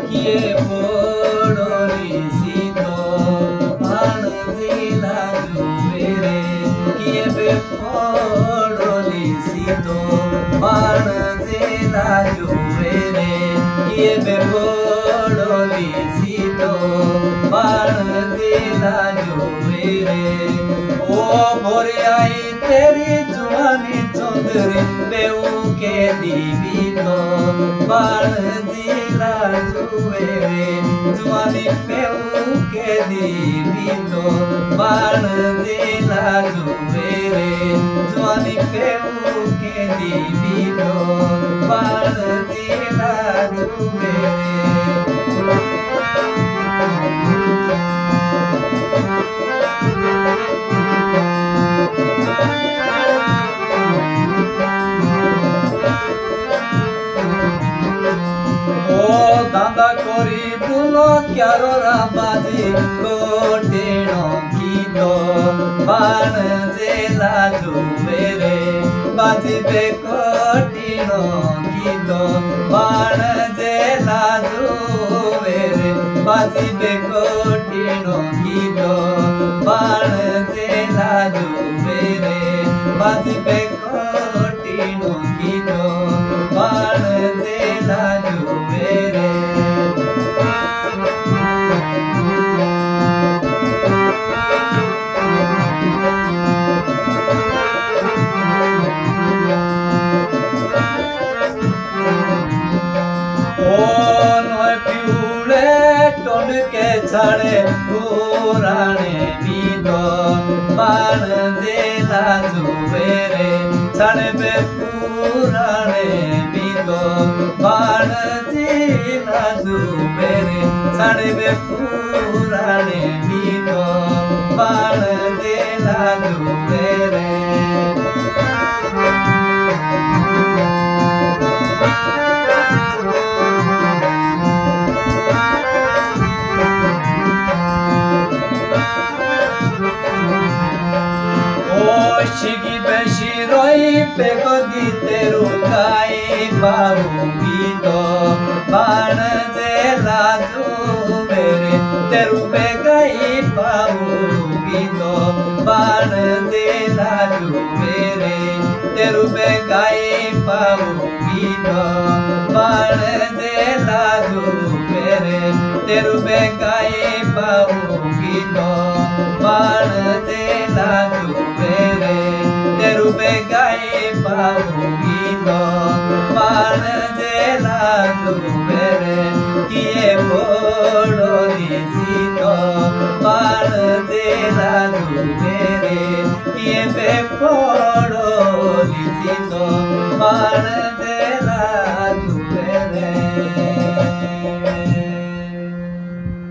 Kiye podorisito anzila juvere kiye be podorisito anzila juvere kiye be podorisito anzila juvere o bore ai teri jwani chondre beu ke divito anzila juvere jwani beu ke divito anzila juvere jwani beu ke divito anzila juvere दादा कोरी बुलो क्यारो राबाजी कोटेनो कीतो बाण जेला जुवेरे बाजी पे कोटिनो कीतो बाण जेला जुवेरे बाजी पे कोटिनो कीतो बाण जेला जुवेरे बाजी पे कोटिनो कीतो बाण जेला जुवेरे छड़े पुराने मीतो बाण जेला जुवेरे छड़े पे पुराने मीतो बाण जेला जुवेरे छड़े पे पुराने मीतो बाण जेला जुवेरे Shigi beshiroi pego giteru kai baugito ban jela juvere teru pegai baugito ban jela juvere teru pegai baugito ban jela juvere teru pegai baugito ban jela juvere teru pegai baugito ban jela juvere kiye podorisito ban jela juvere kiye pe podorisito ban